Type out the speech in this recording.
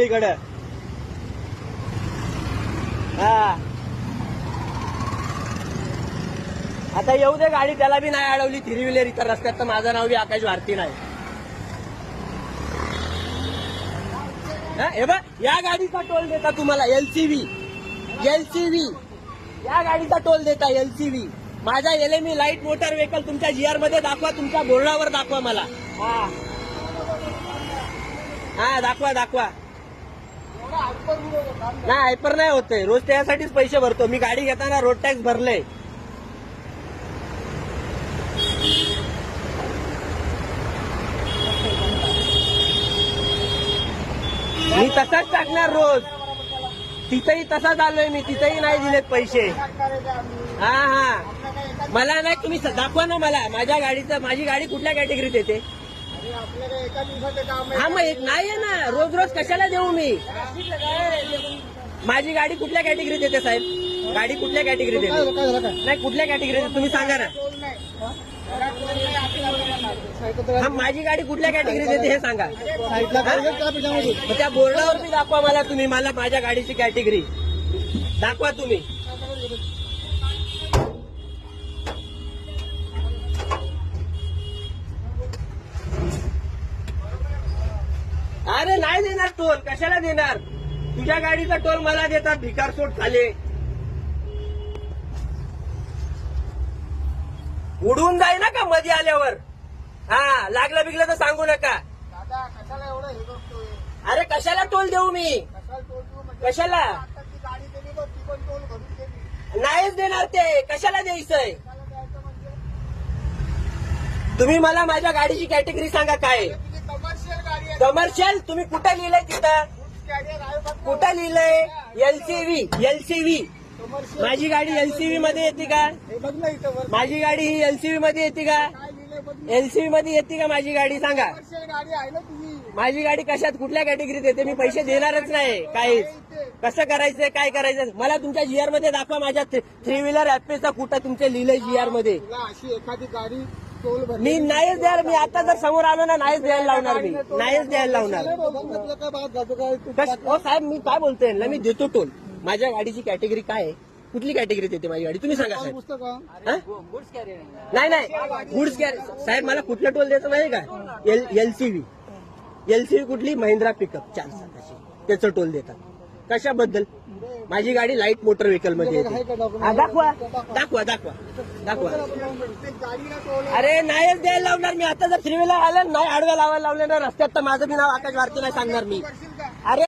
इकडं हा आता येऊ दे गाडी, त्याला बी नाही अडवली थ्री व्हीलर इतर रस्त्यात, तर माझं नाव बी आकाश भारती नाही. हे बघ, या गाडीचा टोल देता तुम्हाला एलसीव्ही या गाडीचा टोल देता एलसीव्ही. माझा एलएमई लाईट मोटर व्हेकल तुमच्या जीआर मध्ये दाखवा, तुमच्या बोर्डावर दाखवा मला. हा दाखवा. नाही हायपर नाही होते, रोज त्यासाठीच पैसे भरतो मी. गाडी घेताना रोड टॅक्स भरले. मी तसाच टाकणार रोज, तिथेही तसाच आलोय मी, तिथेही नाही दिलेत पैसे. हा मला नाही, तुम्ही दाखवा ना मला माझ्या गाडीचं. माझी गाडी कुठल्या कॅटेगरीत येते? हा मग नाही आहे ना, रोज कशाला देऊ मी? माझी गाडी कुठल्या कॅटेगरीत येते साहेब? गाडी कुठल्या कॅटेगरीत येते? नाही कुठल्या कॅटेगरीत तुम्ही सांगा ना. हा माझी गाडी कुठल्या कॅटेगरीत येते हे सांगा. त्या बोर्डावर बी दाखवा मला तुम्ही, मला माझ्या गाडीची कॅटेगरी दाखवा तुम्ही. अरे नाही देणार टोल, कशाला देणार? तुझ्या गाडीचा टोल मला देतात भिकार सोड खाले. उडून जाई ना का मध्ये आल्यावर? हा लागलं बिगलं तर सांगू नका. कशाला एवढं हे करतोय? अरे कशाला टोल देऊ मी? कशाला टोल देऊ म्हणजे? कशाला आताची गाडी दिली बघ, ती पण टोल भरून गेली. नाहीच देणार ते, कशाला द्यायचंय? कशाला द्यायचं म्हणजे? तुम्ही मला माझ्या गाडीची कॅटेगरी सांगा काय आहे? तुझी कमर्शियल गाडी आहे. कमर्शियल तुम्ही कुठं लिहिलंय तिथं? गुड्स कॅरियर आहे बघ. कुठं लिहिलंय? एलसीव्ही. कमर्शियल माझी गाडी एलसीव्ही मध्ये येते का? हे बघ ना इथं वर. माझी गाडी ही एलसीव्ही मध्ये येते का? काय लिहिलंय बघ ना. एलसीव्ही मध्ये येते का माझी गाडी? सांगा. कमर्शियल गाडी आहे ना तुझी. माझी गाडी कशात कुठल्या कॅटेगरीत येते? मी पैसे देणारच नाही काहीच. कसं करायचंय, काय करायचं मला तुमच्या जीआर मध्ये दाखवा. माझ्या थ्री व्हीलर ऍपचा कुठं तुमचे लिहिलंय जीआर मध्ये? तुला अशी एखादी गाडी टोल भरली. मी नाहीच द्यार. मी आता जर समोर आलो ना, नाहीच द्यायला लावणार. मी नाहीच द्यायला लावणार. तुला काय बात जातो काय? हो साहेब, मी काय बोलतोय ना, मी देतो टोल. माझ्या गाडीची कॅटेगरी काय आहे? कुठली कॅटेगरीत येते माझी गाडी? तुम्ही सांगा साहेब. पुस्तक का? हा? नाही गुड्स कॅरी साहेब, मला कुठलं टोल द्यायचं माहिती का? एलसीव्ही कुठली? महिंद्रा पिकअप 4 चाकाची, त्याचं टोल देतात. कशाबद्दल? माझी गाडी लाईट मोटर व्हेकल मध्ये येते. हा, दाखवा. गाडीला टोल अरे नाहीच द्यायला लावणार मी. आता जर थ्री व्हीलर आलं नाही आडव्या लावायला लावले ना रस्त्यात, तर माझं बी नाव आकाश भारती नाही सांगणार मी.